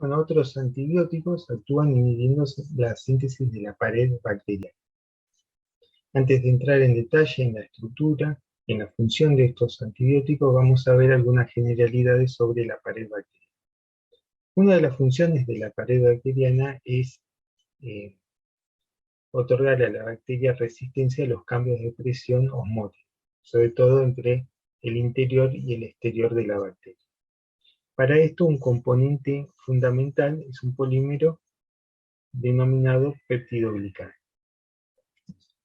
Bueno, otros antibióticos actúan inhibiendo la síntesis de la pared bacteriana. Antes de entrar en detalle en la estructura y en la función de estos antibióticos, vamos a ver algunas generalidades sobre la pared bacteriana. Una de las funciones de la pared bacteriana es otorgar a la bacteria resistencia a los cambios de presión osmótica, sobre todo entre el interior y el exterior de la bacteria. Para esto, un componente fundamental es un polímero denominado peptidoglicano.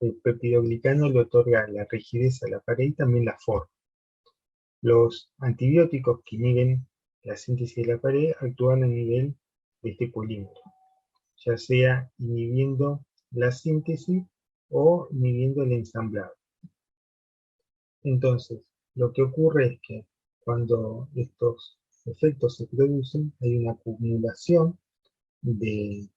El peptidoglicano le otorga la rigidez a la pared y también la forma. Los antibióticos que inhiben la síntesis de la pared actúan a nivel de este polímero, ya sea inhibiendo la síntesis o inhibiendo el ensamblado. Entonces, lo que ocurre es que cuando estos efectos se producen, hay una acumulación de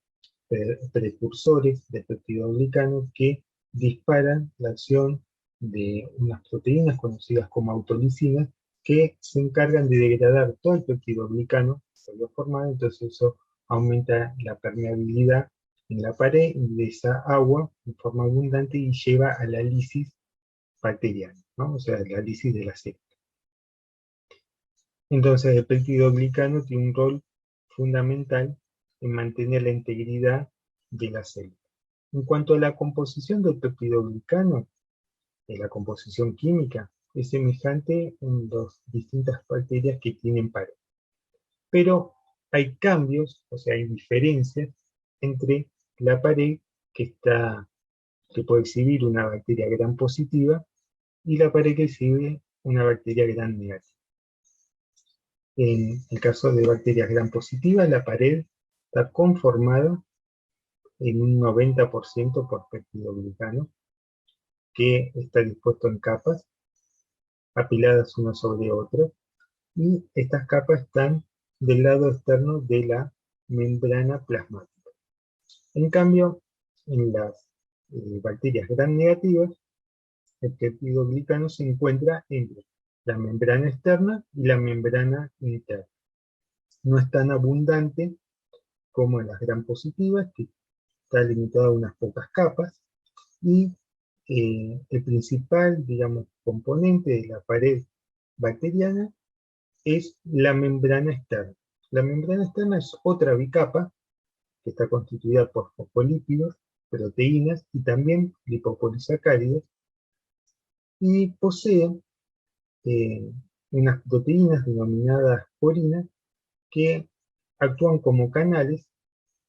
precursores de peptidoglicano que disparan la acción de unas proteínas conocidas como autolisinas que se encargan de degradar todo el peptidoglicano que se había formado. Entonces eso aumenta la permeabilidad en la pared, ingresa agua en forma abundante y lleva a la lisis bacteriana, ¿no? O sea, la lisis de la célula. Entonces el peptidoglicano tiene un rol fundamental en mantener la integridad de la célula. En cuanto a la composición del peptidoglicano, de la composición química, es semejante en las distintas bacterias que tienen pared. Pero hay cambios, o sea, hay diferencias entre la pared que puede exhibir una bacteria gram positiva y la pared que exhibe una bacteria gram negativa. En el caso de bacterias gram positivas, la pared está conformada en un 90% por peptidoglicano, que está dispuesto en capas, apiladas una sobre otra, y estas capas están del lado externo de la membrana plasmática. En cambio, en las bacterias gram negativas, el peptidoglicano se encuentra entre la membrana externa y la membrana interna. No es tan abundante como en las gram positivas, que está limitado a unas pocas capas, y el principal, digamos, componente de la pared bacteriana es la membrana externa. La membrana externa es otra bicapa que está constituida por fosfolípidos, proteínas y también lipopolisacáridos, y posee unas proteínas denominadas porinas que actúan como canales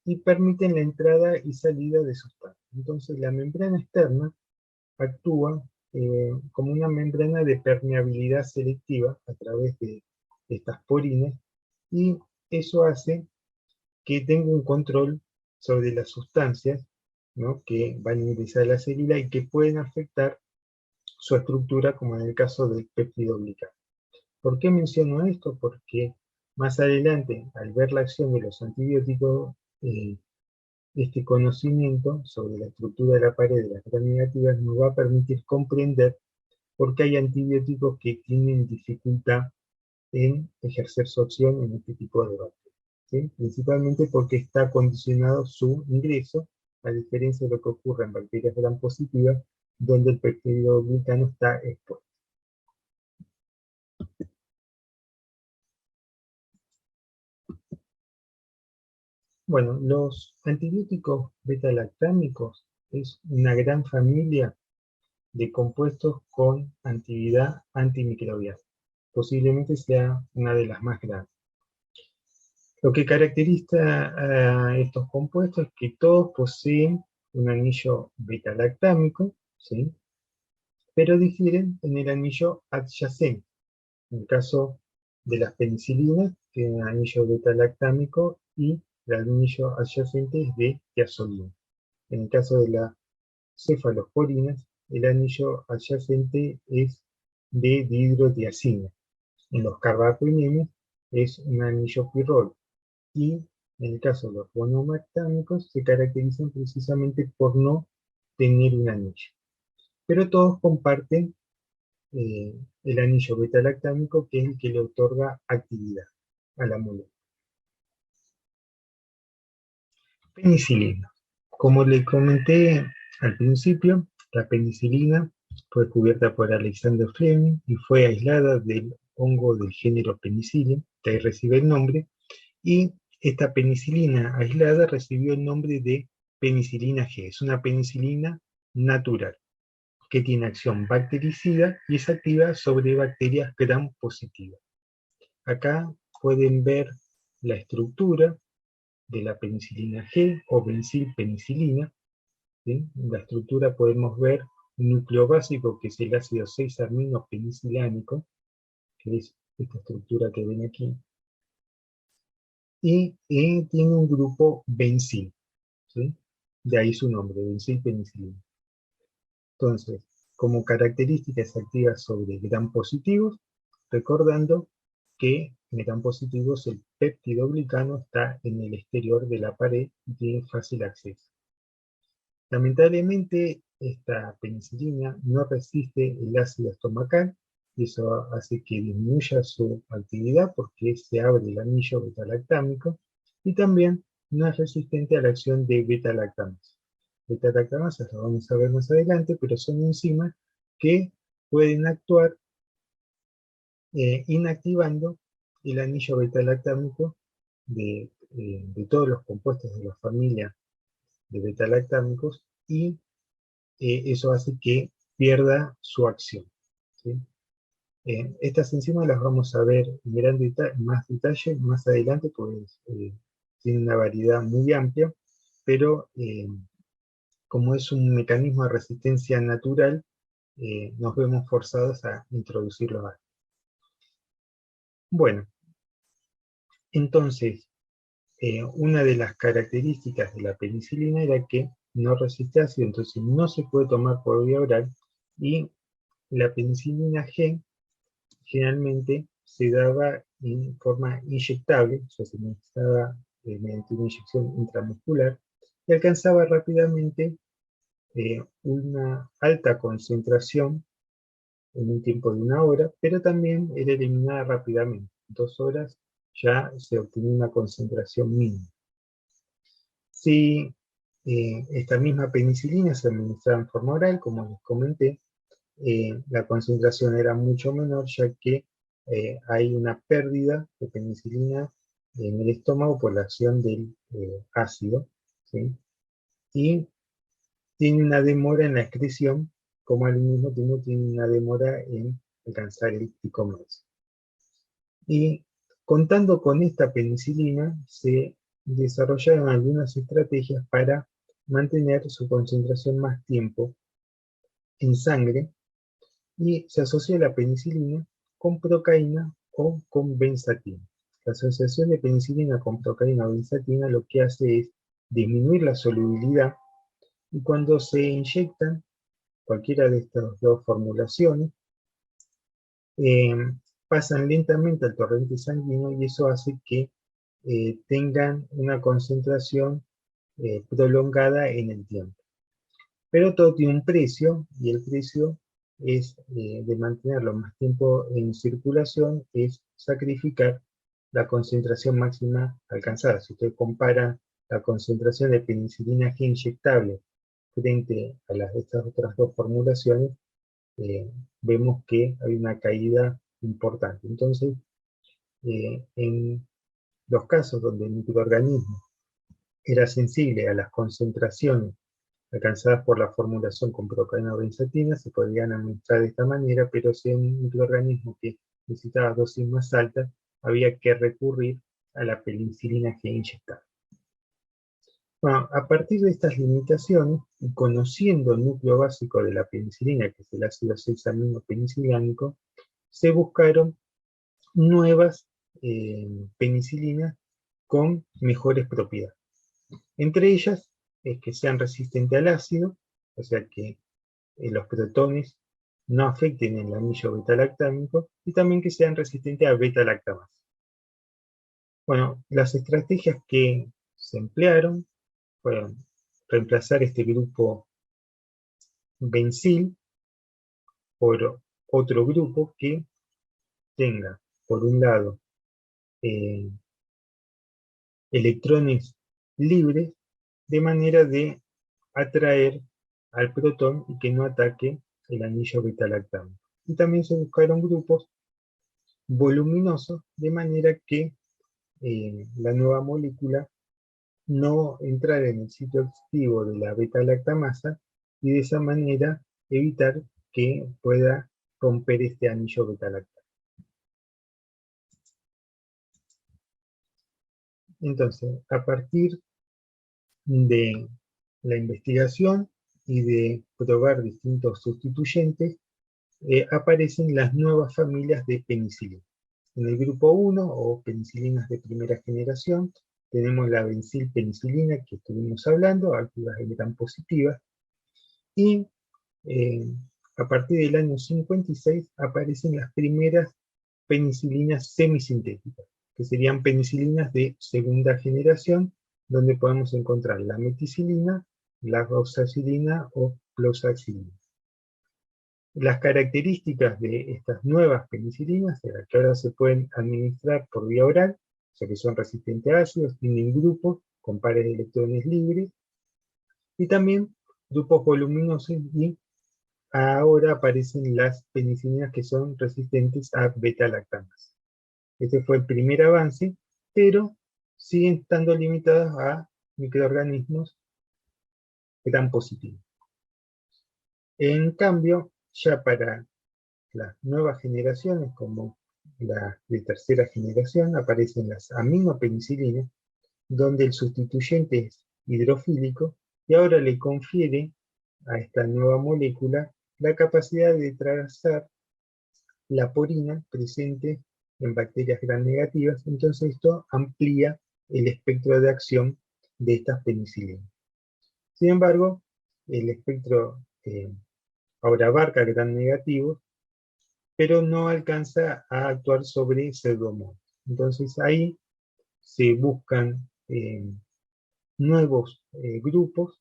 y permiten la entrada y salida de sustancias. Entonces la membrana externa actúa como una membrana de permeabilidad selectiva a través de estas porinas, y eso hace que tenga un control sobre las sustancias, ¿no?, que van a ingresar a la célula y que pueden afectar su estructura, como en el caso del peptidoglicano. ¿Por qué menciono esto? Porque más adelante, al ver la acción de los antibióticos, este conocimiento sobre la estructura de la pared de las gram negativas nos va a permitir comprender por qué hay antibióticos que tienen dificultad en ejercer su acción en este tipo de bacterias, ¿sí? Principalmente porque está condicionado su ingreso, a diferencia de lo que ocurre en bacterias gram positivas, donde el peptidoglicano está expuesto. Bueno, los antibióticos beta-lactámicos es una gran familia de compuestos con actividad antimicrobiana. Posiblemente sea una de las más grandes. Lo que caracteriza a estos compuestos es que todos poseen un anillo beta-lactámico, ¿sí?, pero difieren en el anillo adyacente. En el caso de las penicilinas, tienen un anillo beta-lactámico y el anillo adyacente es de tiazolina. En el caso de las cefalosporinas, el anillo adyacente es de dihidrotiazina. En los carbapenemes es un anillo pirrol. Y en el caso de los monomactámicos se caracterizan precisamente por no tener un anillo. Pero todos comparten el anillo beta-lactámico, que es el que le otorga actividad a la molécula. Penicilina. Como le comenté al principio, la penicilina fue descubierta por Alexander Fleming y fue aislada del hongo del género Penicillium, de ahí recibe el nombre, y esta penicilina aislada recibió el nombre de penicilina G. Es una penicilina natural que tiene acción bactericida y es activa sobre bacterias gram positivas. Acá pueden ver la estructura de la penicilina G o benzilpenicilina. ¿Sí? En la estructura podemos ver un núcleo básico que es el ácido 6-aminopenicilánico, que es esta estructura que ven aquí, y tiene un grupo benzil, ¿sí? De ahí su nombre, benzilpenicilina. Entonces, como características activas sobre gram positivos, recordando que en gram positivos el péptidoglicano está en el exterior de la pared y tiene fácil acceso. Lamentablemente, esta penicilina no resiste el ácido estomacal y eso hace que disminuya su actividad porque se abre el anillo beta-lactámico y también no es resistente a la acción de beta-lactamasa. Beta-lactamasas lo vamos a ver más adelante, pero son enzimas que pueden actuar inactivando el anillo beta-lactámico de todos los compuestos de la familia de beta-lactámicos y eso hace que pierda su acción, ¿sí? Estas enzimas las vamos a ver en más detalle más adelante, pues tienen una variedad muy amplia, pero como es un mecanismo de resistencia natural, nos vemos forzados a introducirlo acá. Bueno, entonces, una de las características de la penicilina era que no resiste ácido, entonces no se puede tomar por vía oral, y la penicilina G generalmente se daba en forma inyectable, o sea, se necesitaba mediante una inyección intramuscular, y alcanzaba rápidamente una alta concentración en un tiempo de 1 hora, pero también era eliminada rápidamente. En 2 horas ya se obtenía una concentración mínima. Si esta misma penicilina se administraba en forma oral, como les comenté, la concentración era mucho menor, ya que hay una pérdida de penicilina en el estómago por la acción del ácido, ¿sí? Y tiene una demora en la excreción, como al mismo tiempo tiene una demora en alcanzar el pico máximo. Y contando con esta penicilina, se desarrollaron algunas estrategias para mantener su concentración más tiempo en sangre, y se asocia la penicilina con procaína o con benzatina. La asociación de penicilina con procaína o benzatina lo que hace es disminuir la solubilidad, y cuando se inyectan cualquiera de estas dos formulaciones, eh, pasan lentamente al torrente sanguíneo y eso hace que tengan una concentración prolongada en el tiempo. Pero todo tiene un precio, y el precio es de mantenerlo más tiempo en circulación, es sacrificar la concentración máxima alcanzada. Si usted compara la concentración de penicilina G inyectable frente a estas otras dos formulaciones, vemos que hay una caída importante. Entonces, en los casos donde el microorganismo era sensible a las concentraciones alcanzadas por la formulación con procaína o benzatina, se podrían administrar de esta manera, pero si un microorganismo que necesitaba dosis más altas, había que recurrir a la penicilina G inyectada. Bueno, a partir de estas limitaciones, y conociendo el núcleo básico de la penicilina, que es el ácido 6-aminopenicilánico, se buscaron nuevas penicilinas con mejores propiedades. Entre ellas, es que sean resistentes al ácido, o sea que los protones no afecten el anillo beta-lactámico, y también que sean resistentes a beta-lactamasa. Bueno, las estrategias que se emplearon fueron reemplazar este grupo benzil por otro grupo que tenga, por un lado, electrones libres de manera de atraer al protón y que no ataque el anillo beta-lactámico. Y también se buscaron grupos voluminosos, de manera que la nueva molécula no entrara en el sitio activo de la beta-lactamasa y de esa manera evitar que pueda romper este anillo beta-lactámico. Entonces, a partir de la investigación y de probar distintos sustituyentes, aparecen las nuevas familias de penicilina. En el grupo 1, o penicilinas de primera generación, tenemos la benzilpenicilina que estuvimos hablando, activas gram positivas, y a partir del año 56 aparecen las primeras penicilinas semisintéticas, que serían penicilinas de segunda generación, donde podemos encontrar la meticilina, la roxacilina o cloxacilina. Las características de estas nuevas penicilinas es que ahora se pueden administrar por vía oral, o sea que son resistentes a ácidos, tienen grupos con pares de electrones libres, y también grupos voluminosos, y ahora aparecen las penicilinas que son resistentes a beta-lactamasa. Este fue el primer avance, pero siguen estando limitadas a microorganismos gram positivos. En cambio, ya para las nuevas generaciones, como la de tercera generación, aparecen las aminopenicilinas, donde el sustituyente es hidrofílico, y ahora le confiere a esta nueva molécula la capacidad de trazar la porina presente en bacterias gram negativas. Entonces esto amplía el espectro de acción de estas penicilinas. Sin embargo, el espectro ahora abarca gram negativos, pero no alcanza a actuar sobre pseudomonas. Entonces ahí se buscan nuevos grupos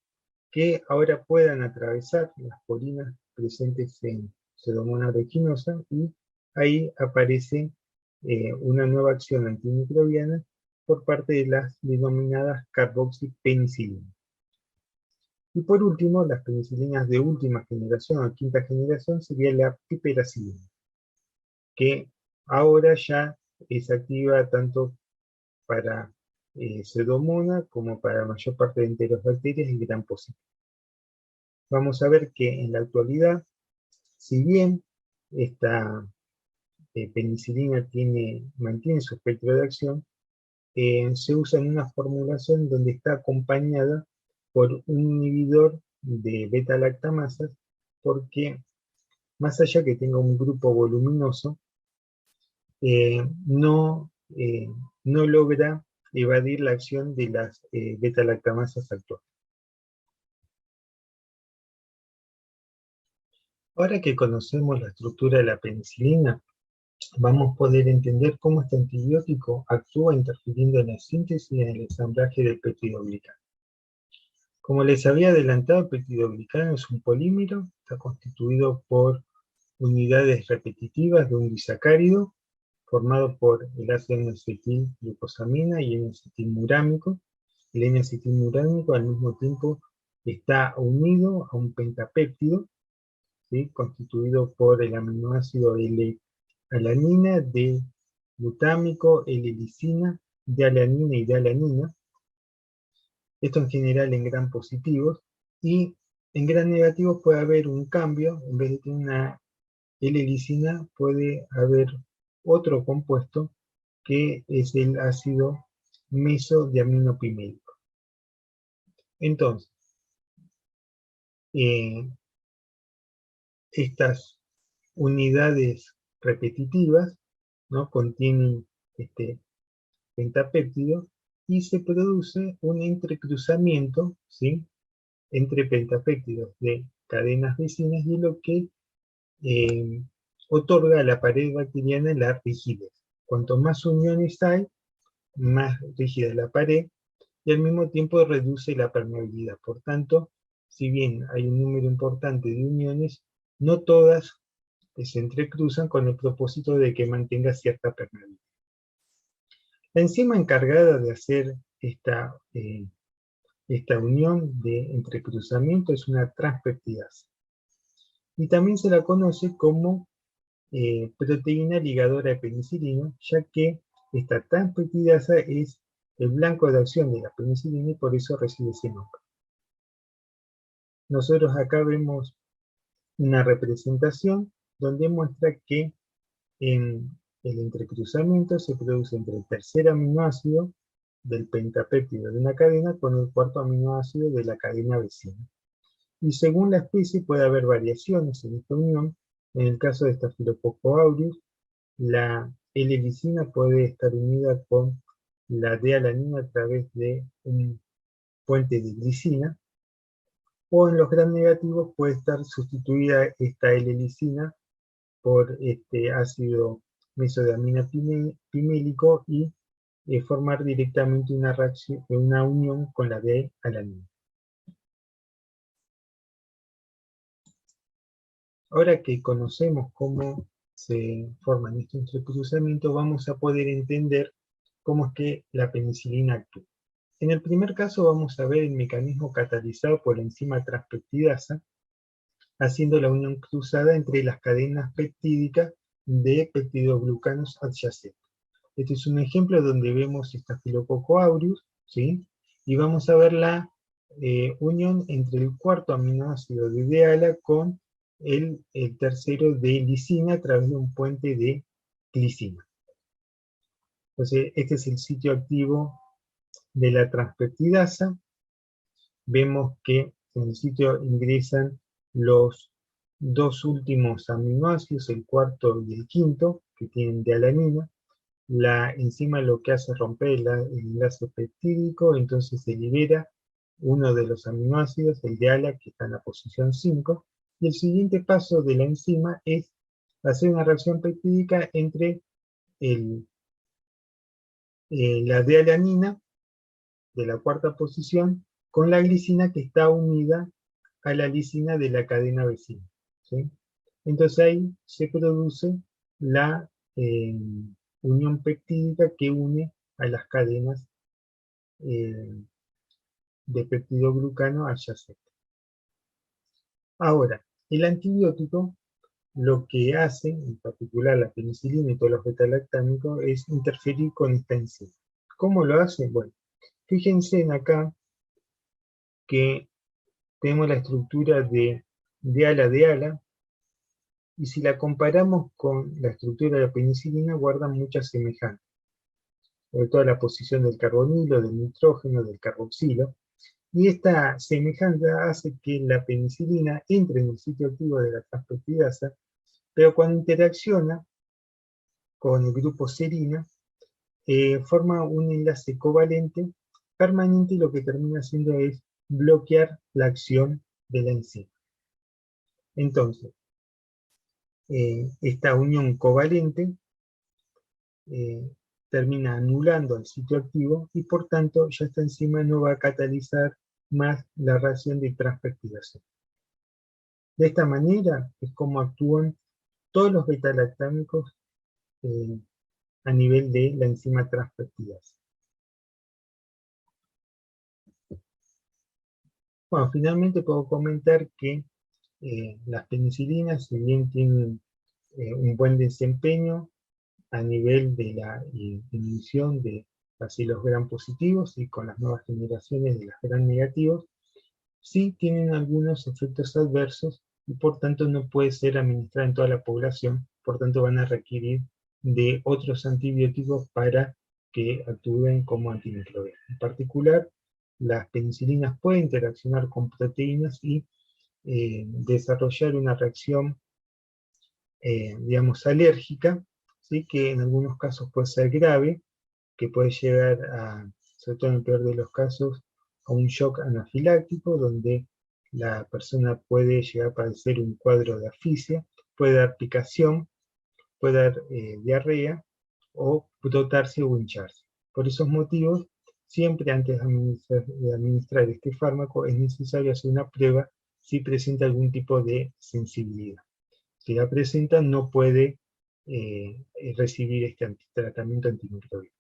que ahora puedan atravesar las porinas presentes en Pseudomonas aeruginosa, y ahí aparece una nueva acción antimicrobiana por parte de las denominadas carboxipenicilinas. Y por último, las penicilinas de última generación o quinta generación sería la piperacilina, que ahora ya es activa tanto para Pseudomonas como para la mayor parte de enterobacterias y gram positivos. Vamos a ver que en la actualidad, si bien esta penicilina mantiene su espectro de acción, se usa en una formulación donde está acompañada por un inhibidor de beta-lactamasas, porque más allá que tenga un grupo voluminoso, no logra evadir la acción de las beta-lactamasas actuales. Ahora que conocemos la estructura de la penicilina, vamos a poder entender cómo este antibiótico actúa interfiriendo en la síntesis y en el ensamblaje del peptidoglicano. Como les había adelantado, el peptidoglicano es un polímero, está constituido por unidades repetitivas de un disacárido, formado por el ácido N-acetilglucosamina y N-acetilmurámico. El N-acetilmurámico al mismo tiempo está unido a un pentapéptido, ¿sí?, constituido por el aminoácido L-alanina, D-glutámico, L-lisina, D-alanina y D-alanina. Esto en general en gram positivos, y en gram negativos puede haber un cambio. En vez de tener una L-lisina puede haber otro compuesto que es el ácido mesodiaminopimélico. Entonces, estas unidades repetitivas, ¿no?, contienen este pentapéptido, y se produce un entrecruzamiento, ¿sí?, entre pentapéptidos de cadenas vecinas, y lo que otorga a la pared bacteriana la rigidez. Cuanto más uniones hay, más rígida es la pared, y al mismo tiempo reduce la permeabilidad. Por tanto, si bien hay un número importante de uniones, no todas se entrecruzan con el propósito de que mantenga cierta permeabilidad. La enzima encargada de hacer esta esta unión de entrecruzamiento es una transpeptidasa. Y también se la conoce como proteína ligadora de penicilina, ya que esta transpeptidasa es el blanco de acción de la penicilina y por eso recibe ese nombre. Nosotros acá vemos una representación donde muestra que en el entrecruzamiento se produce entre el tercer aminoácido del pentapéptido de una cadena con el cuarto aminoácido de la cadena vecina. Y según la especie puede haber variaciones en esta unión. En el caso de Staphylococcus aureus, la L-lisina puede estar unida con la D-alanina a través de un puente de glicina, o en los gram negativos puede estar sustituida esta L-lisina por este ácido mesodeamina pimélico y formar directamente una reacción, una unión con la D-alanina. Ahora que conocemos cómo se forman estos entrecruzamientos, vamos a poder entender cómo es que la penicilina actúa. En el primer caso vamos a ver el mecanismo catalizado por la enzima transpeptidasa, haciendo la unión cruzada entre las cadenas peptídicas de peptidoglucanos adyacentes. Este es un ejemplo donde vemos Staphylococcus aureus, ¿sí? Y vamos a ver la unión entre el cuarto aminoácido de D-ala con el tercero de lisina a través de un puente de glicina. Entonces, este es el sitio activo de la transpeptidasa. Vemos que en el sitio ingresan los dos últimos aminoácidos, el cuarto y el quinto, que tienen D-alanina. La enzima lo que hace es romper el enlace peptídico, entonces se libera uno de los aminoácidos, el D-ala, que está en la posición 5, y el siguiente paso de la enzima es hacer una reacción peptídica entre la D-alanina de la cuarta posición con la glicina que está unida a la lisina de la cadena vecina, ¿sí? Entonces ahí se produce la unión peptídica que une a las cadenas de peptidoglucano adyacente. Ahora, el antibiótico lo que hace, en particular la penicilina y todos los betalactámicos, es interferir con esta enzima. ¿Cómo lo hace? Bueno, fíjense en acá que tenemos la estructura de ala, y si la comparamos con la estructura de la penicilina, guardan muchas semejanzas, sobre todo la posición del carbonilo, del nitrógeno, del carboxilo, y esta semejanza hace que la penicilina entre en el sitio activo de la transpeptidasa, pero cuando interacciona con el grupo serina, forma un enlace covalente permanente y lo que termina haciendo es bloquear la acción de la enzima. Entonces, esta unión covalente termina anulando al sitio activo y por tanto ya esta enzima no va a catalizar más la reacción de transpeptidación. De esta manera es como actúan todos los betalactámicos a nivel de la enzima transpeptidasa. Bueno, finalmente puedo comentar que las penicilinas, si bien tienen un buen desempeño a nivel de la inhibición de bacilos gram positivos y con las nuevas generaciones de las gram negativos, sí tienen algunos efectos adversos y por tanto no puede ser administrada en toda la población, por tanto van a requerir de otros antibióticos para que actúen como antimicrobianos. En particular, las penicilinas pueden interaccionar con proteínas y desarrollar una reacción, digamos, alérgica, ¿sí? Que en algunos casos puede ser grave, que puede llegar a, sobre todo en el peor de los casos, a un shock anafiláctico, donde la persona puede llegar a padecer un cuadro de asfixia, puede dar picación, puede dar diarrea, o brotarse o hincharse. Por esos motivos, siempre antes de administrar este fármaco es necesario hacer una prueba si presenta algún tipo de sensibilidad. Si la presenta, no puede recibir este tratamiento antimicrobiano.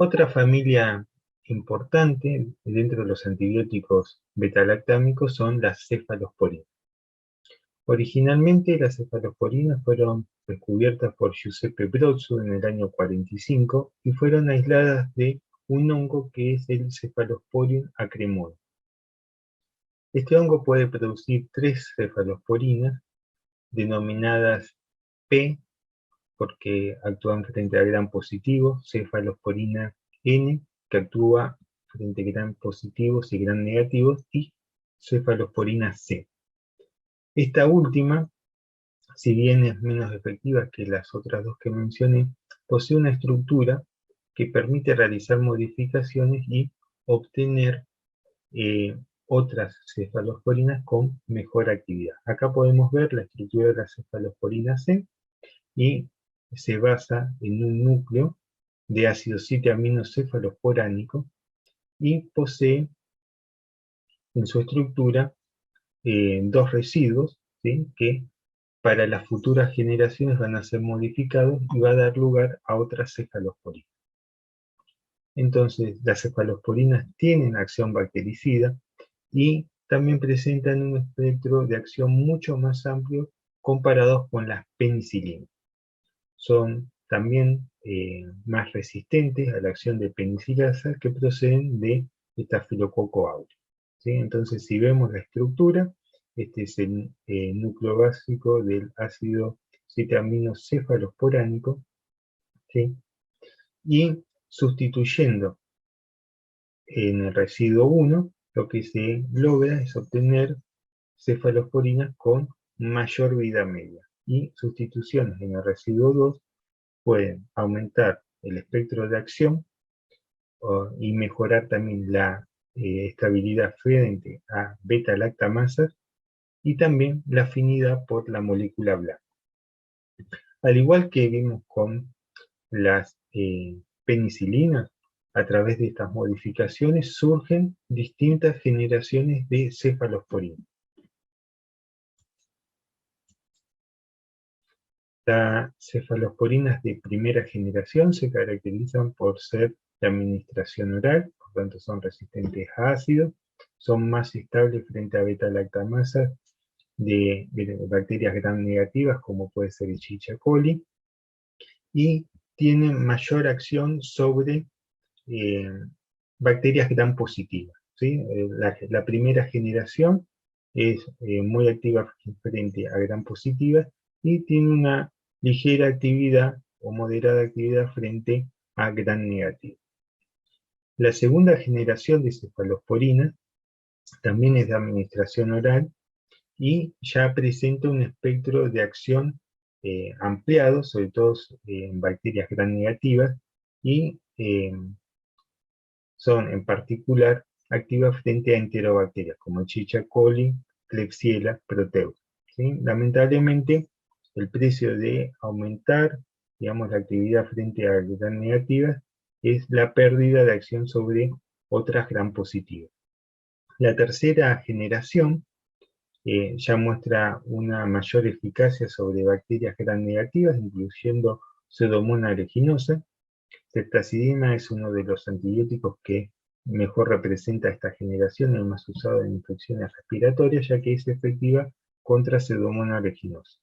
Otra familia importante dentro de los antibióticos beta-lactámicos son las cefalosporinas. Originalmente las cefalosporinas fueron descubiertas por Giuseppe Brozzo en el año 45 y fueron aisladas de un hongo que es el Cephalosporium acremone. Este hongo puede producir 3 cefalosporinas denominadas P porque actúan frente a gram positivo, cefalosporina N que actúa frente a gram positivos y gram negativos y cefalosporina C. Esta última, si bien es menos efectiva que las otras dos que mencioné, posee una estructura que permite realizar modificaciones y obtener otras cefalosporinas con mejor actividad. Acá podemos ver la estructura de la cefalosporina C y se basa en un núcleo de ácido 7-aminocefalosporánico y posee en su estructura dos residuos, ¿sí?, que para las futuras generaciones van a ser modificados y va a dar lugar a otras cefalosporinas. Entonces, las cefalosporinas tienen acción bactericida y también presentan un espectro de acción mucho más amplio comparados con las penicilinas. Son también más resistentes a la acción de penicilasa que proceden de Staphylococcus aureus, ¿sí? Entonces, si vemos la estructura, este es el núcleo básico del ácido 7-aminocefalosporánico, ¿sí? Y sustituyendo en el residuo 1, lo que se logra es obtener cefalosporinas con mayor vida media. Y sustituciones en el residuo 2 pueden aumentar el espectro de acción y mejorar también la estabilidad frente a beta-lactamasas y también la afinidad por la molécula blanca. Al igual que vimos con las penicilinas, a través de estas modificaciones surgen distintas generaciones de cefalosporinas. Las cefalosporinas de primera generación se caracterizan por ser de administración oral, por tanto son resistentes a ácidos, son más estables frente a beta-lactamasas de bacterias gram negativas como puede ser Escherichia coli y tienen mayor acción sobre bacterias gram positivas, ¿sí? La primera generación es muy activa frente a gram positivas y tiene una ligera actividad o moderada actividad frente a gram negativa. La segunda generación de cefalosporinas también es de administración oral y ya presenta un espectro de acción ampliado, sobre todo en bacterias gram negativas, y son en particular activas frente a enterobacterias como Escherichia coli, Klebsiella, Proteus, ¿sí? Lamentablemente, el precio de aumentar, digamos, la actividad frente a gram negativas es la pérdida de acción sobre otras gram positivas. La tercera generación ya muestra una mayor eficacia sobre bacterias gram negativas, incluyendo Pseudomonas aeruginosa. Ceftazidima es uno de los antibióticos que mejor representa esta generación, el más usado en infecciones respiratorias, ya que es efectiva contra Pseudomonas aeruginosa.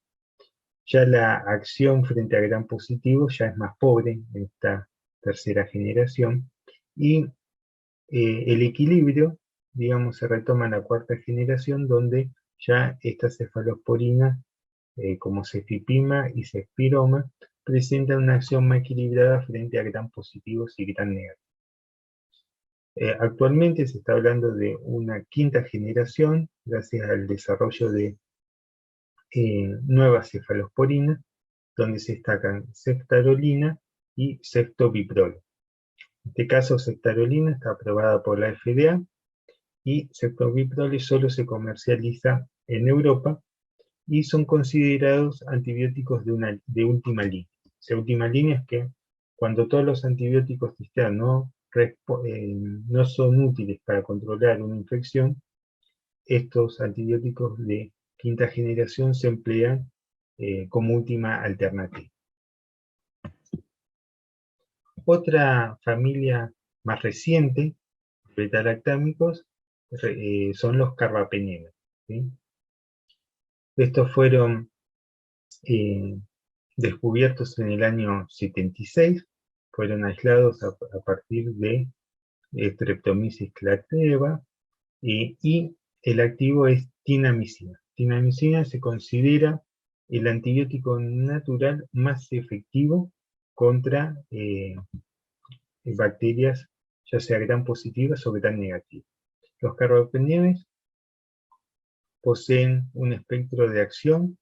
Ya la acción frente a gram positivo ya es más pobre en esta tercera generación y el equilibrio, digamos, se retoma en la cuarta generación, donde ya estas cefalosporinas, como cefipima y cefpiroma, presentan una acción más equilibrada frente a gram positivos y gram negativos. Actualmente se está hablando de una quinta generación, gracias al desarrollo de nuevas cefalosporinas, donde se destacan ceftarolina y ceftobiprol. En este caso, ceftarolina está aprobada por la FDA y ceftobiprol solo se comercializa en Europa y son considerados antibióticos de última línea. O sea, última línea es que cuando todos los antibióticos testeados no son útiles para controlar una infección, estos antibióticos de quinta generación se emplean como última alternativa. Otra familia más reciente de betalactámicos son los carbapenemes, ¿sí? Estos fueron descubiertos en el año 76, fueron aislados a partir de Streptomyces clatreva, y el activo es tinamicina. Tinamicina se considera el antibiótico natural más efectivo contra bacterias, ya sea gram positivas o gram negativas. Los carbapenemes poseen un espectro de acción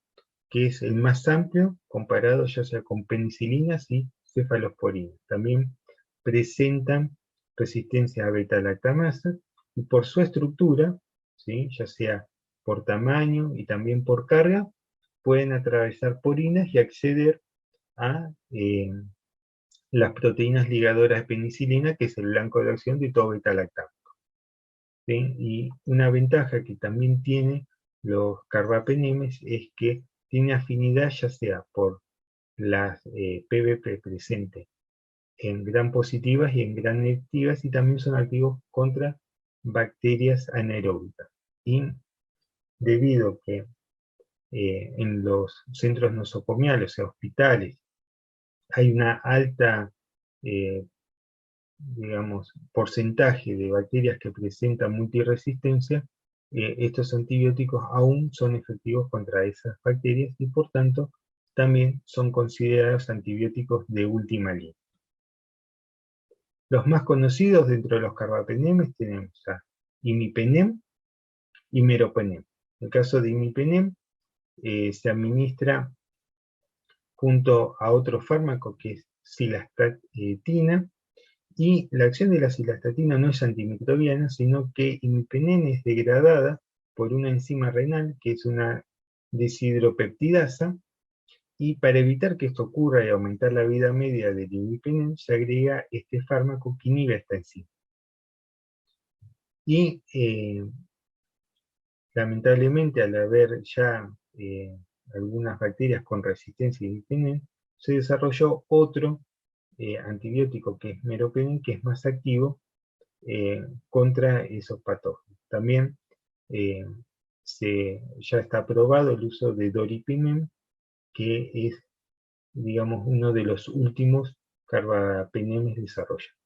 que es el más amplio comparado ya sea con penicilinas y cefalosporinas. También presentan resistencia a beta-lactamasa y por su estructura, ¿sí?, ya sea por tamaño y también por carga, pueden atravesar porinas y acceder a las proteínas ligadoras de penicilina, que es el blanco de acción de todo beta-lactámico, ¿sí? Y una ventaja que también tiene los carbapenemes es que tiene afinidad ya sea por las PBP presentes en gram positivas y en gram negativas, y también son activos contra bacterias anaeróbicas. Y debido a que en los centros nosocomiales, o sea, hospitales, hay una alta, digamos, porcentaje de bacterias que presentan multiresistencia, estos antibióticos aún son efectivos contra esas bacterias y por tanto también son considerados antibióticos de última línea. Los más conocidos dentro de los carbapenemes tenemos a imipenem y meropenem. En el caso de imipenem se administra junto a otro fármaco que es cilastatina, y la acción de la cilastatina no es antimicrobiana, sino que imipenem es degradada por una enzima renal que es una deshidropeptidasa, y para evitar que esto ocurra y aumentar la vida media del imipenem, se agrega este fármaco que inhibe esta enzima. Y lamentablemente, al haber ya algunas bacterias con resistencia a imipenem, se desarrolló otro antibiótico que es meropenem, que es más activo contra esos patógenos. También ya está aprobado el uso de doripenem, que es, digamos, uno de los últimos carbapenemes desarrollados.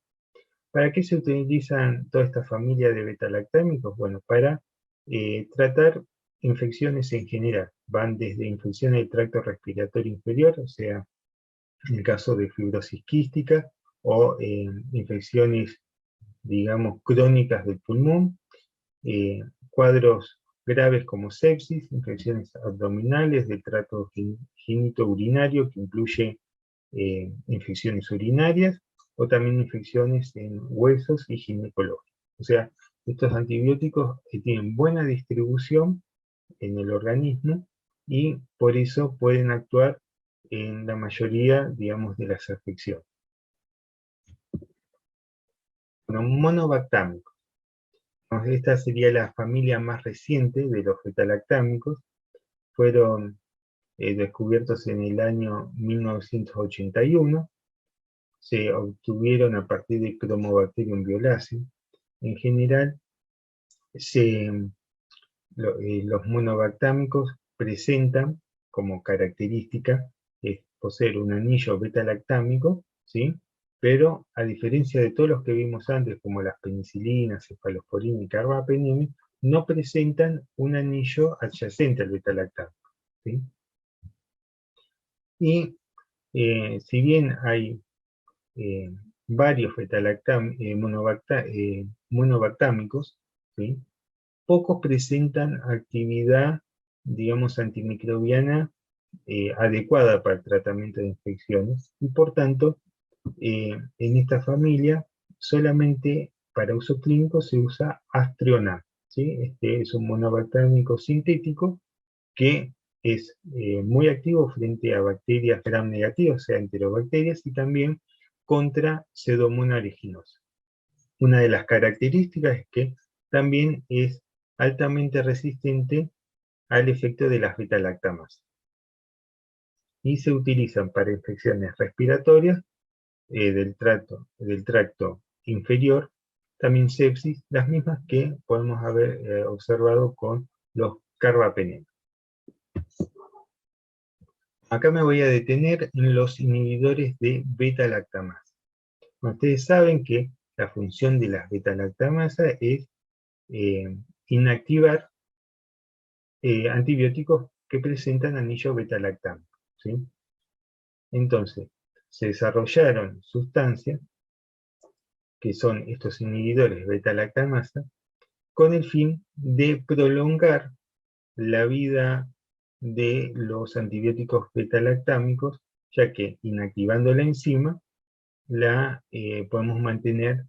¿Para qué se utilizan toda esta familia de betalactámicos? Bueno, para tratar infecciones en general. Van desde infecciones del tracto respiratorio inferior, o sea, en el caso de fibrosis quística, o infecciones, digamos, crónicas del pulmón, cuadros graves como sepsis, infecciones abdominales del tracto genitourinario, que incluye infecciones urinarias, o también infecciones en huesos y ginecológicos. O sea, estos antibióticos tienen buena distribución en el organismo y por eso pueden actuar en la mayoría, digamos, de las afecciones. Bueno, monobactámicos. Esta sería la familia más reciente de los betalactámicos. Fueron descubiertos en el año 1981. Se obtuvieron a partir de Chromobacterium violaceo. En general, los monobactámicos presentan como característica poseer un anillo beta-lactámico, ¿sí? Pero a diferencia de todos los que vimos antes, como las penicilinas, cefalosporina y carbapenem, no presentan un anillo adyacente al beta-lactámico, ¿sí? Y si bien hay varios monobactámicos, ¿sí?, pocos presentan actividad, digamos, antimicrobiana adecuada para el tratamiento de infecciones, y por tanto, en esta familia, solamente para uso clínico se usa Aztreonam, ¿sí? Este es un monobactámico sintético que es muy activo frente a bacterias gram negativas, o sea, enterobacterias, y también contra Pseudomonas aeruginosa. Una de las características es que también es altamente resistente al efecto de las beta-lactamasas. Y se utilizan para infecciones respiratorias del tracto inferior, también sepsis, las mismas que podemos haber observado con los carbapenemas. Acá me voy a detener en los inhibidores de beta-lactamasa. Ustedes saben que la función de las beta-lactamasa es inactivar antibióticos que presentan anillo beta-lactámico, ¿sí? Entonces, se desarrollaron sustancias que son estos inhibidores beta-lactamasa con el fin de prolongar la vida de los antibióticos beta-lactámicos, ya que inactivando la enzima podemos mantener,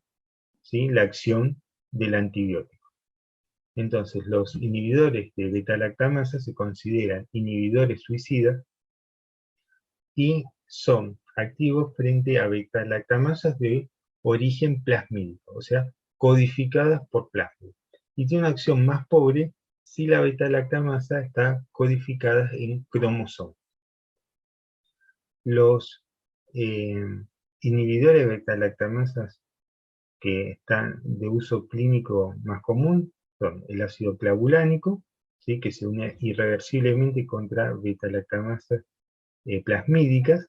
¿sí?, la acción del antibiótico. Entonces, los inhibidores de beta-lactamasa se consideran inhibidores suicidas y son activos frente a beta-lactamasas de origen plasmídico, o sea, codificadas por plasmido. Y tiene una acción más pobre si la beta-lactamasa está codificada en cromosomas. Los inhibidores de beta-lactamasas que están de uso clínico más común son el ácido clavulánico, ¿sí?, que se une irreversiblemente contra beta-lactamasas plasmídicas,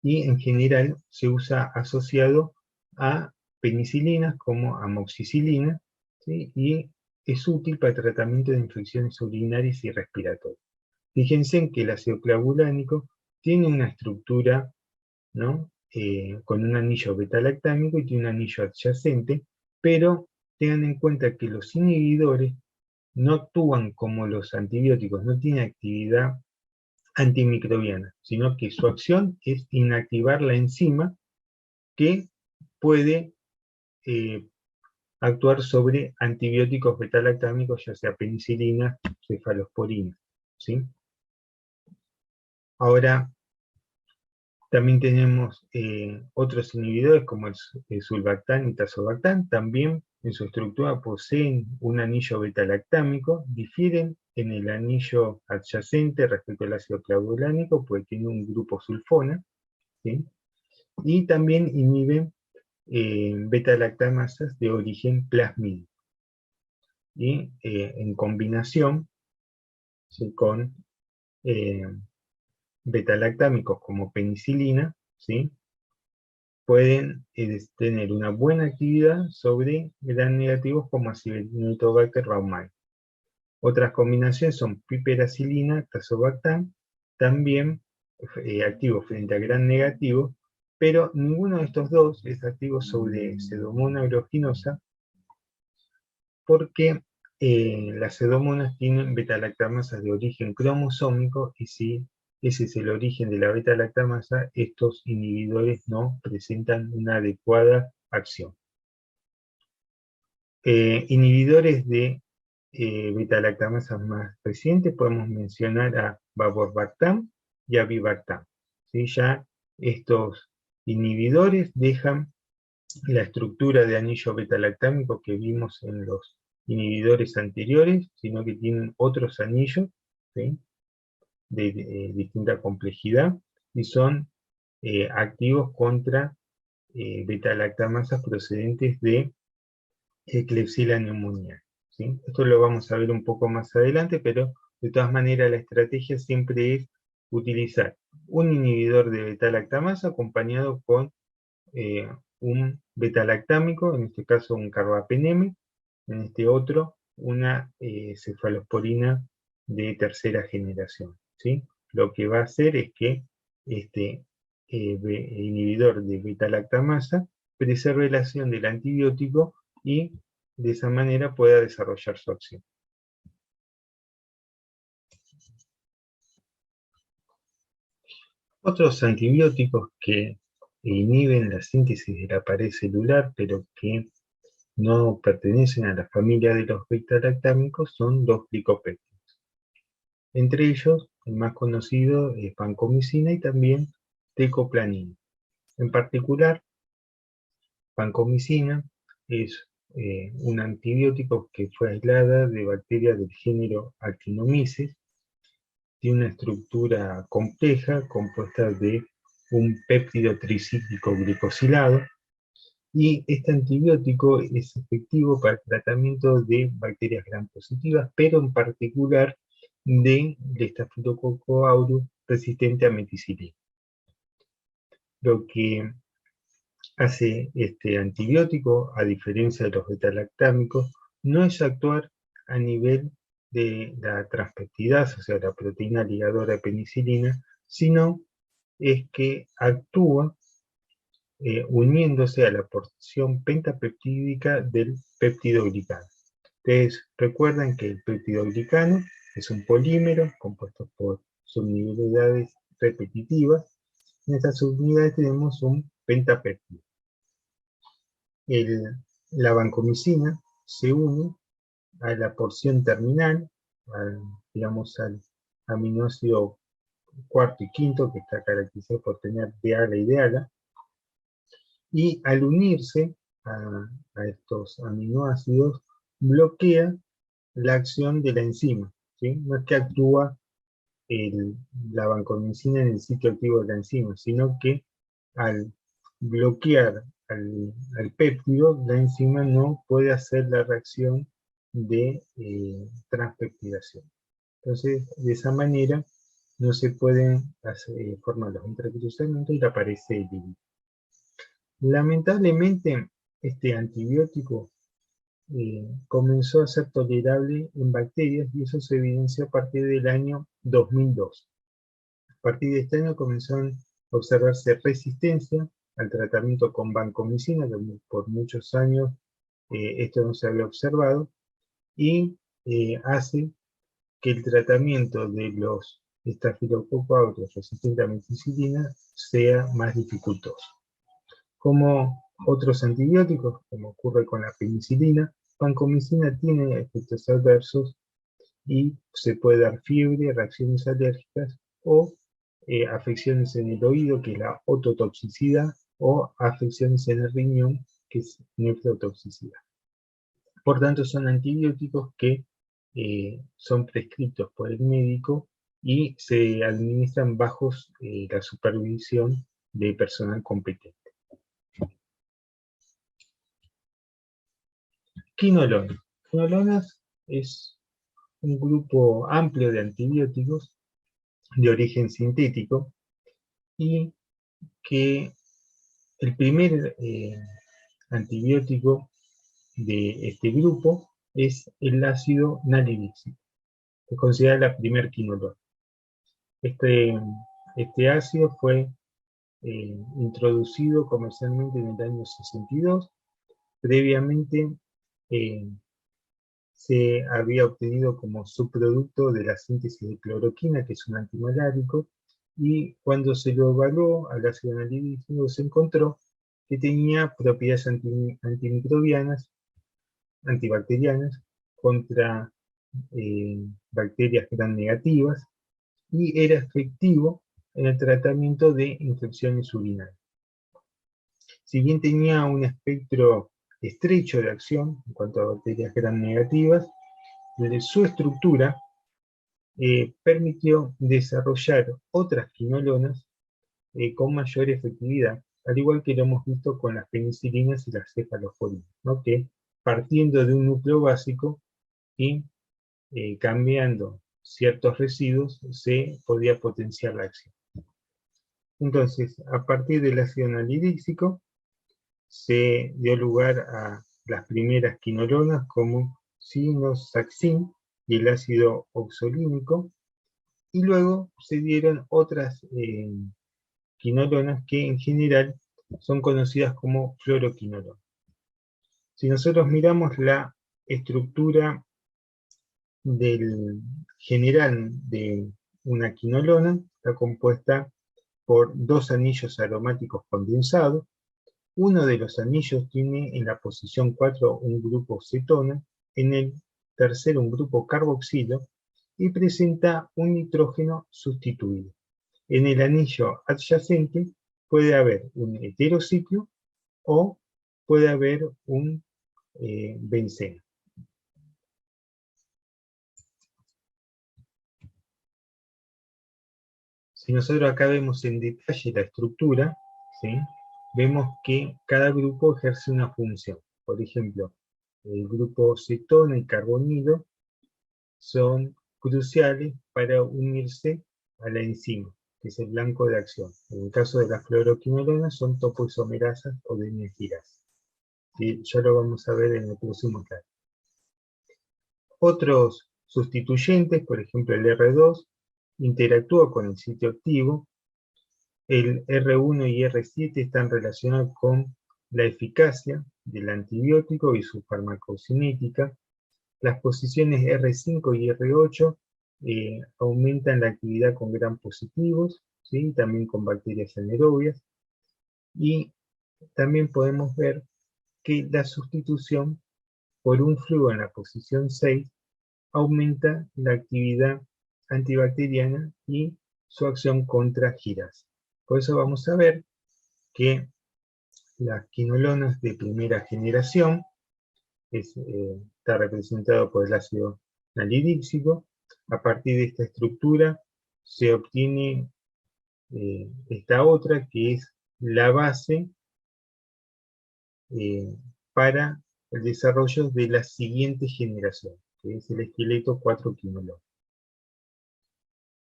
y en general se usa asociado a penicilinas como amoxicilina, ¿sí?, y es útil para el tratamiento de infecciones urinarias y respiratorias. Fíjense en que el ácido clavulánico tiene una estructura, ¿no?, con un anillo beta-lactámico y tiene un anillo adyacente, pero tengan en cuenta que los inhibidores no actúan como los antibióticos, no tienen actividad antimicrobiana, sino que su acción es inactivar la enzima que puede actuar sobre antibióticos beta-lactámicos, ya sea penicilina, cefalosporina, ¿sí? Ahora, también tenemos otros inhibidores como el sulbactán y tazobactán, también en su estructura poseen un anillo beta-lactámico, difieren en el anillo adyacente respecto al ácido clavulánico, porque tiene un grupo sulfona, ¿sí?, y también inhiben beta-lactamasas de origen plasmídico. Y en combinación, ¿sí?, con beta-lactámicos como penicilina, ¿sí?, pueden tener una buena actividad sobre gram negativos como Acinetobacter baumannii. Otras combinaciones son piperacilina, tazobactam, también activos frente a gram negativo, pero ninguno de estos dos es activo sobre Pseudomonas aeruginosa, porque las pseudomonas tienen beta-lactamasas de origen cromosómico, y si ese es el origen de la beta-lactamasa, estos inhibidores no presentan una adecuada acción. Inhibidores de beta-lactamasas más recientes podemos mencionar a Vaborbactam y a Vibactam, ¿sí? Ya estos inhibidores dejan la estructura de anillo beta-lactámico que vimos en los inhibidores anteriores, sino que tienen otros anillos, ¿sí?, de distinta complejidad, y son activos contra beta-lactamasas procedentes de Klebsiella pneumoniae, ¿sí? Esto lo vamos a ver un poco más adelante, pero de todas maneras la estrategia siempre es utilizar un inhibidor de beta-lactamasa acompañado con un beta-lactámico, en este caso un carbapeneme, en este otro una cefalosporina de tercera generación, ¿sí? Lo que va a hacer es que este inhibidor de beta-lactamasa preserve la acción del antibiótico y de esa manera pueda desarrollar su acción. Otros antibióticos que inhiben la síntesis de la pared celular, pero que no pertenecen a la familia de los beta-lactámicos, son los glicopéptidos. Entre ellos, el más conocido es vancomicina y también tecoplanina. En particular, vancomicina es un antibiótico que fue aislada de bacterias del género Actinomyces. Tiene una estructura compleja compuesta de un péptido tricíclico glicosilado, y este antibiótico es efectivo para el tratamiento de bacterias gram positivas, pero en particular de Staphylococcus aureus resistente a meticilina. Lo que hace este antibiótico, a diferencia de los beta-lactámicos, no es actuar a nivel de la transpeptidasa, o sea, la proteína ligadora de penicilina, sino es que actúa uniéndose a la porción pentapeptídica del peptidoglicano. Ustedes recuerdan que el peptidoglicano es un polímero compuesto por subunidades repetitivas. En estas subunidades tenemos un pentapéptido. La vancomicina se une a la porción terminal, digamos al aminoácido cuarto y quinto, que está caracterizado por tener D-ala y D-ala, y al unirse a estos aminoácidos, bloquea la acción de la enzima, ¿sí? No es que actúa la vancomicina en el sitio activo de la enzima, sino que al bloquear al péptido, la enzima no puede hacer la reacción de transpeptidación. Entonces, de esa manera, no se pueden formar los intracruzamientos y aparece el límite. Lamentablemente, este antibiótico comenzó a ser tolerable en bacterias y eso se evidenció a partir del año 2002. A partir de este año comenzaron a observarse resistencia al tratamiento con vancomicina, que por muchos años esto no se había observado, y hace que el tratamiento de los Staphylococcus aureus resistentes a meticilina sea más dificultoso. Como otros antibióticos, como ocurre con la penicilina, vancomicina tiene efectos adversos y se puede dar fiebre, reacciones alérgicas o afecciones en el oído, que es la ototoxicidad, o afecciones en el riñón, que es nefrotoxicidad. Por tanto, son antibióticos que son prescritos por el médico y se administran bajo la supervisión de personal competente. Quinolonas. Quinolonas es un grupo amplio de antibióticos de origen sintético y que el primer antibiótico de este grupo es el ácido nalidíxico, que es considerada la primer quinolona. Este ácido fue introducido comercialmente en el año 62. Previamente se había obtenido como subproducto de la síntesis de cloroquina, que es un antimalárico, y cuando se lo evaluó al ácido nalidíxico se encontró que tenía propiedades antimicrobianas, antibacterianas, contra bacterias gram negativas, y era efectivo en el tratamiento de infecciones urinarias. Si bien tenía un espectro estrecho de acción en cuanto a bacterias gram negativas, su estructura permitió desarrollar otras quinolonas con mayor efectividad, al igual que lo hemos visto con las penicilinas y las cefaloforinas, ¿no? Que partiendo de un núcleo básico y cambiando ciertos residuos se podía potenciar la acción. Entonces, a partir del ácido nalidíxico se dio lugar a las primeras quinolonas como sinoxaxin y el ácido oxolínico, y luego se dieron otras quinolonas que en general son conocidas como fluoroquinolonas. Si nosotros miramos la estructura del general de una quinolona, está compuesta por dos anillos aromáticos condensados. Uno de los anillos tiene en la posición 4 un grupo cetona, en el tercero un grupo carboxilo y presenta un nitrógeno sustituido. En el anillo adyacente puede haber un heterociclo o puede haber un benceno. Si nosotros acá vemos en detalle la estructura, ¿sí? Vemos que cada grupo ejerce una función. Por ejemplo, el grupo cetona y carbonilo son cruciales para unirse a la enzima, que es el blanco de acción. En el caso de las fluoroquinolonas son topoisomerasas o dimetilasa, que ya lo vamos a ver en el próximo slide. Otros sustituyentes, por ejemplo el R2, interactúa con el sitio activo. El R1 y R7 están relacionados con la eficacia del antibiótico y su farmacocinética. Las posiciones R5 y R8 aumentan la actividad con gram positivos, ¿sí? También con bacterias anaerobias. Y también podemos ver que la sustitución por un flúor en la posición 6 aumenta la actividad antibacteriana y su acción contra girasa. Por eso vamos a ver que las quinolonas de primera generación está representado por el ácido nalidíxico. A partir de esta estructura se obtiene esta otra que es la base para el desarrollo de la siguiente generación, que es el esqueleto 4-quinolona.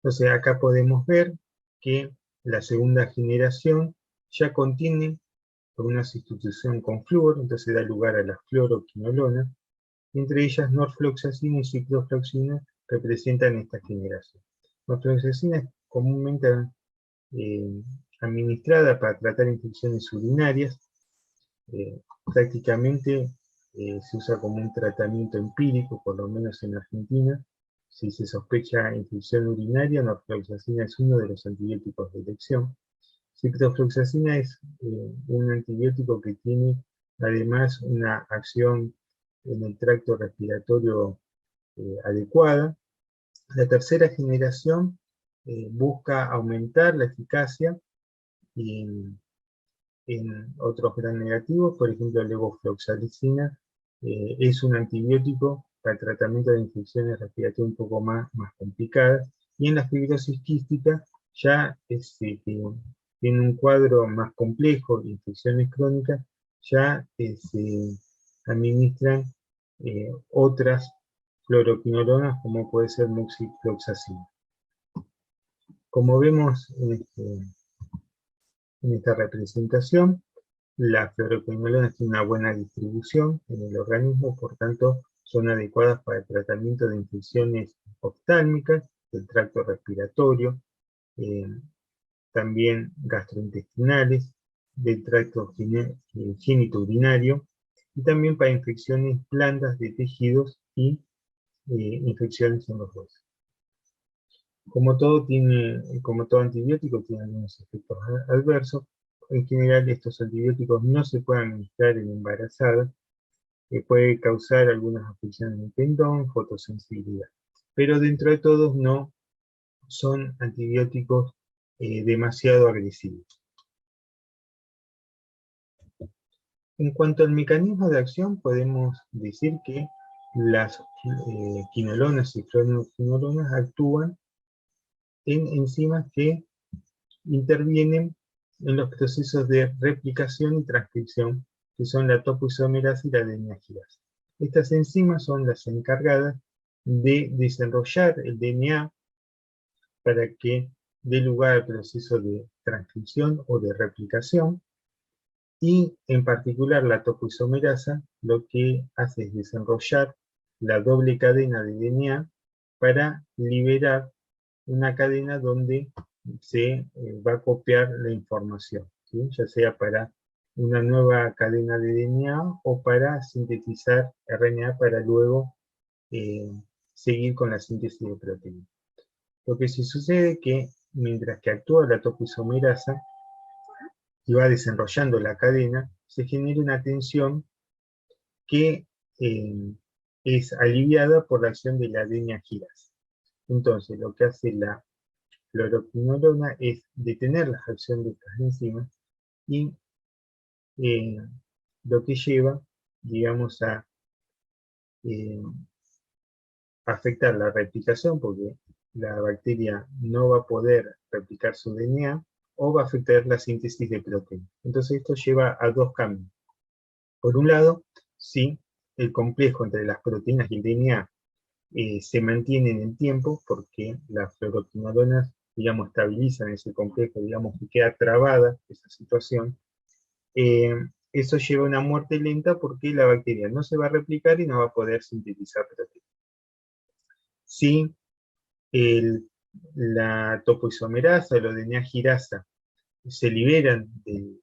Entonces acá podemos ver que la segunda generación ya contiene una sustitución con flúor, entonces da lugar a las fluoroquinolonas. Entre ellas, norfloxacina y ciclofloxacina representan esta generación. Norfloxacina es comúnmente administrada para tratar infecciones urinarias. Prácticamente se usa como un tratamiento empírico, por lo menos en Argentina. Si se sospecha infección urinaria, norfloxacina es uno de los antibióticos de elección. Ciprofloxacina es un antibiótico que tiene además una acción en el tracto respiratorio adecuada. La tercera generación busca aumentar la eficacia en otros gram negativos, por ejemplo, levofloxacina es un antibiótico para el tratamiento de infecciones respiratorias un poco más complicadas, y en la fibrosis quística ya tiene un cuadro más complejo, infecciones crónicas, ya se administran otras fluoroquinolonas como puede ser moxifloxacina. Como vemos en esta representación, las fluoroquinolonas tienen una buena distribución en el organismo, por tanto son adecuadas para el tratamiento de infecciones oftálmicas, del tracto respiratorio, también gastrointestinales, del tracto genitourinario, y también para infecciones blandas de tejidos y infecciones en los huesos. Como todo antibiótico tiene algunos efectos adversos. En general estos antibióticos no se pueden administrar en embarazadas, que puede causar algunas afecciones del tendón, fotosensibilidad. Pero dentro de todos no son antibióticos demasiado agresivos. En cuanto al mecanismo de acción, podemos decir que las quinolonas y fluoroquinolonas actúan en enzimas que intervienen en los procesos de replicación y transcripción, que son la topoisomerasa y la adeneagirasa. Estas enzimas son las encargadas de desarrollar el DNA para que dé lugar al proceso de transcripción o de replicación, y en particular la topoisomerasa lo que hace es desarrollar la doble cadena de DNA para liberar una cadena donde se va a copiar la información, ¿sí? Ya sea para una nueva cadena de DNA o para sintetizar RNA para luego seguir con la síntesis de proteínas. Lo que sí sucede es que mientras que actúa la topoisomerasa y va desarrollando la cadena, se genera una tensión que es aliviada por la acción de la adeneagirasa. Entonces, lo que hace la fluoroquinolona es detener la acción de estas enzimas y lo que lleva, digamos, a afectar la replicación, porque la bacteria no va a poder replicar su DNA o va a afectar la síntesis de proteínas. Entonces esto lleva a dos cambios. Por un lado, si el complejo entre las proteínas y el DNA se mantiene en el tiempo, porque las fluoroquinolonas, digamos, estabilizan ese complejo, digamos, que queda trabada esa situación, eso lleva a una muerte lenta porque la bacteria no se va a replicar y no va a poder sintetizar proteínas. Si la topoisomerasa o la DNA girasa se liberan del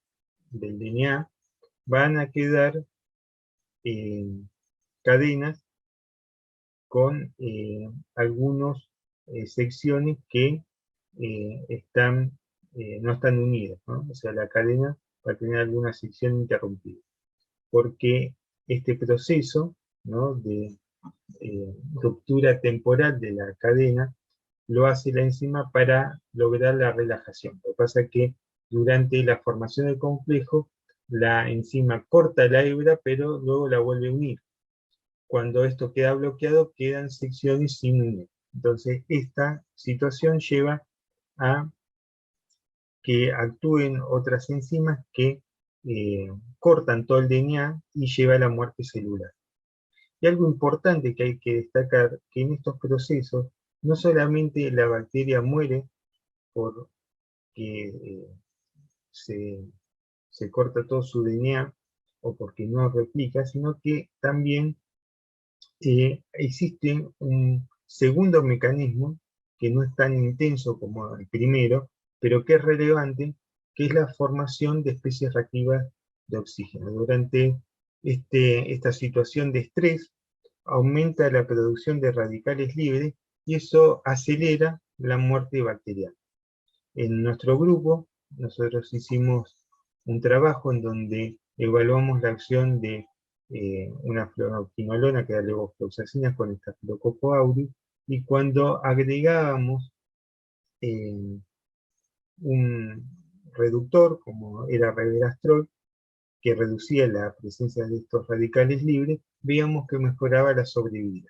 DNA, van a quedar cadenas con algunas secciones que no están unidas, ¿no? O sea, la cadena va a tener alguna sección interrumpida, porque este proceso, ¿no?, de ruptura temporal de la cadena lo hace la enzima para lograr la relajación. Lo que pasa es que durante la formación del complejo, la enzima corta la hebra, pero luego la vuelve a unir. Cuando esto queda bloqueado, quedan secciones sin unir. Entonces, esta situación lleva a que actúen otras enzimas que cortan todo el DNA y lleva a la muerte celular. Y algo importante que hay que destacar, que en estos procesos no solamente la bacteria muere porque se corta todo su DNA o porque no replica, sino que también existe un segundo mecanismo que no es tan intenso como el primero, pero que es relevante, que es la formación de especies reactivas de oxígeno. Durante esta situación de estrés, aumenta la producción de radicales libres y eso acelera la muerte bacteriana. En nuestro grupo, nosotros hicimos un trabajo en donde evaluamos la acción de una fluoroquinolona, que era levofloxacina, con Staphylococcus aureus, y cuando agregábamos un reductor, como era resveratrol, que reducía la presencia de estos radicales libres, veíamos que mejoraba la sobrevida.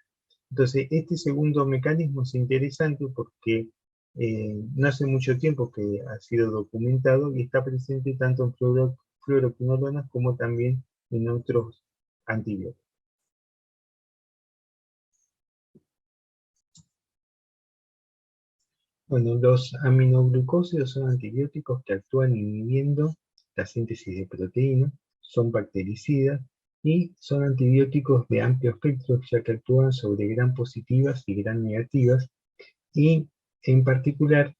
Entonces, este segundo mecanismo es interesante porque no hace mucho tiempo que ha sido documentado y está presente tanto en fluoroquinolonas como también en otros antibióticos. Bueno, los aminoglucósidos son antibióticos que actúan inhibiendo la síntesis de proteínas, son bactericidas y son antibióticos de amplio espectro, ya que actúan sobre gram positivas y gram negativas, y en particular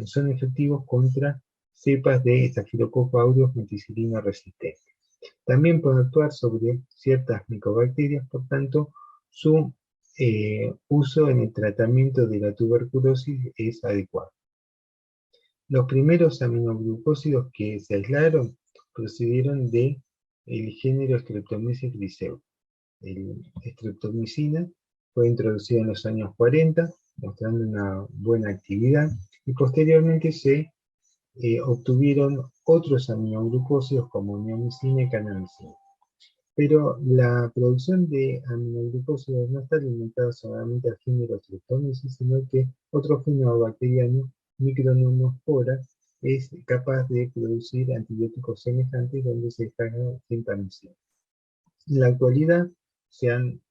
son efectivos contra cepas de Staphylococcus aureus meticilina resistentes. También pueden actuar sobre ciertas micobacterias, por tanto, su uso en el tratamiento de la tuberculosis es adecuado. Los primeros aminoglucósidos que se aislaron procedieron del género Streptomyces griseu. La streptomicina fue introducida en los años 40, mostrando una buena actividad, y posteriormente se obtuvieron otros aminoglucósidos como neomicina y cannamicina. Pero la producción de aminoglucósidos no está limitada solamente al género Streptomyces, sino que otro género bacteriano, Micronomospora, es capaz de producir antibióticos semejantes donde se destaca gentamicina. En la actualidad se han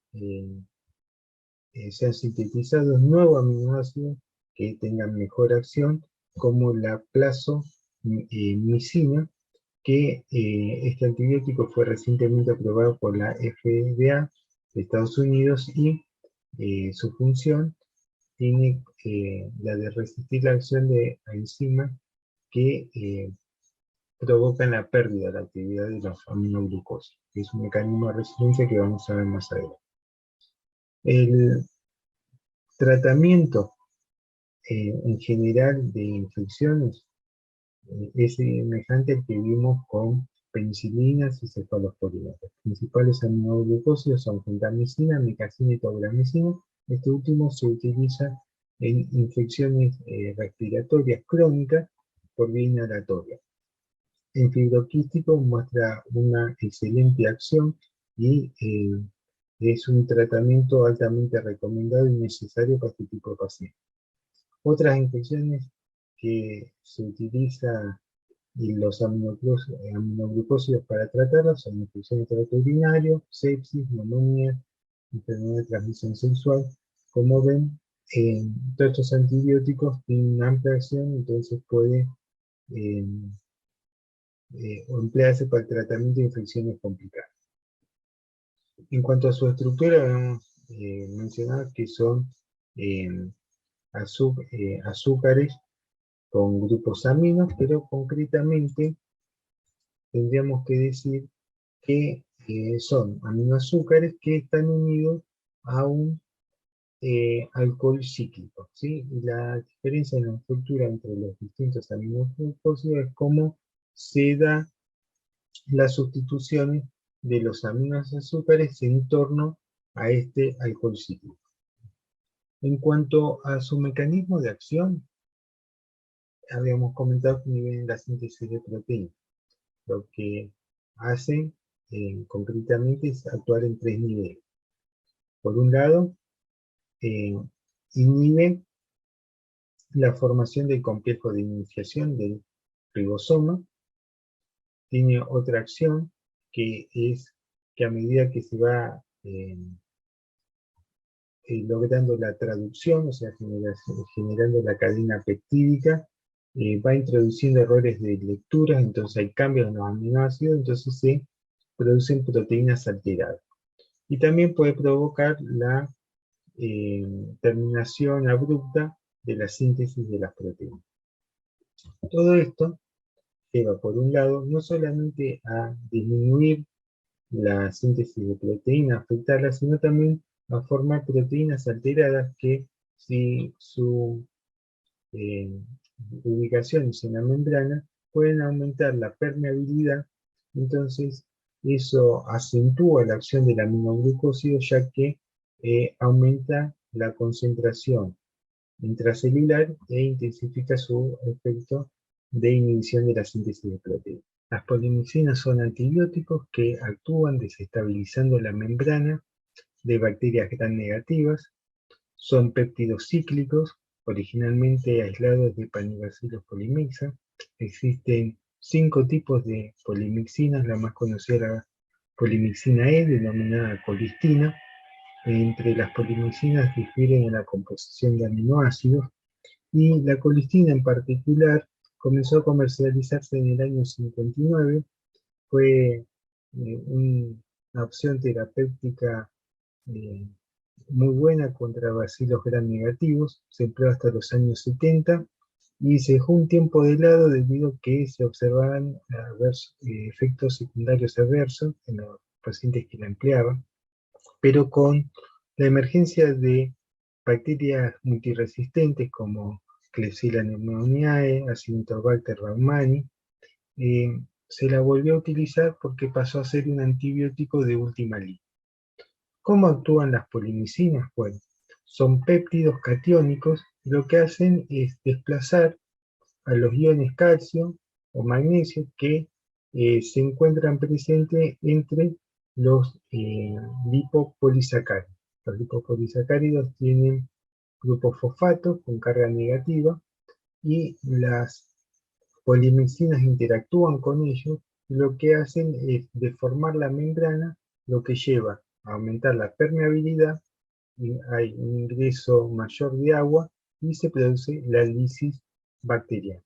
sintetizado nuevos aminoácidos que tengan mejor acción, como la plazomicina, que este antibiótico fue recientemente aprobado por la FDA de Estados Unidos y su función tiene la de resistir la acción de enzimas que provocan la pérdida de la actividad de los aminoglucósidos, que es un mecanismo de resiliencia que vamos a ver más adelante. El tratamiento en general de infecciones es semejante al que vimos con penicilinas y cefalosporinas. Los principales aminoglucósidos son gentamicina, micacina y tobramicina. Este último se utiliza en infecciones respiratorias crónicas por vía inhalatoria. En fibroquístico muestra una excelente acción y es un tratamiento altamente recomendado y necesario para este tipo de pacientes. Otras infecciones que se utiliza los aminoglucósidos para tratarlas son infecciones de tracto urinario, sepsis, neumonía, enfermedad de transmisión sexual. Como ven, todos estos antibióticos tienen una amplia acción, entonces puede emplearse para el tratamiento de infecciones complicadas. En cuanto a su estructura, debemos mencionar que son azúcares con grupos aminos, pero concretamente tendríamos que decir que son aminoazúcares que están unidos a un alcohol cíclico, ¿sí? Y la diferencia en la estructura entre los distintos aminoglucósidos es cómo se da las sustituciones de los aminoazúcares en torno a este alcohol cíclico. En cuanto a su mecanismo de acción, habíamos comentado que inhiben la síntesis de proteínas. Lo que hacen concretamente es actuar en 3 niveles. Por un lado, inhibe la formación del complejo de iniciación del ribosoma. Tiene otra acción que es que a medida que se va logrando la traducción, o sea, generando la cadena peptídica, va introduciendo errores de lectura, entonces hay cambios en los aminoácidos, entonces se producen proteínas alteradas. Y también puede provocar la terminación abrupta de la síntesis de las proteínas. Todo esto lleva, por un lado, no solamente a disminuir la síntesis de proteínas, afectarla, sino también a formar proteínas alteradas que, si su ubicación es en la membrana, pueden aumentar la permeabilidad. Entonces eso acentúa la acción del aminoglucósido, ya que aumenta la concentración intracelular e intensifica su efecto de inhibición de la síntesis de proteínas. Las polimicinas son antibióticos que actúan desestabilizando la membrana de bacterias gram negativas. Son péptidos cíclicos, originalmente aislados de Panicbacillus polimixa. Existen 5 tipos de polimixinas, la más conocida es la polimixina E, denominada colistina. Entre las polimixinas difieren en la composición de aminoácidos, y la colistina en particular comenzó a comercializarse en el año 59. Fue una opción terapéutica muy buena contra bacilos gram negativos, se empleó hasta los años 70 y se dejó un tiempo de lado debido a que se observaban efectos secundarios adversos en los pacientes que la empleaban, pero con la emergencia de bacterias multiresistentes como Klebsiella pneumoniae, Acinetobacter baumannii, se la volvió a utilizar porque pasó a ser un antibiótico de última línea. ¿Cómo actúan las polimicinas? Bueno, son péptidos catiónicos, lo que hacen es desplazar a los iones calcio o magnesio que se encuentran presentes entre los lipopolisacáridos. Los lipopolisacáridos tienen grupos fosfatos con carga negativa y las polimicinas interactúan con ellos, y lo que hacen es deformar la membrana, lo que lleva a aumentar la permeabilidad, y hay un ingreso mayor de agua y se produce la lisis bacteriana.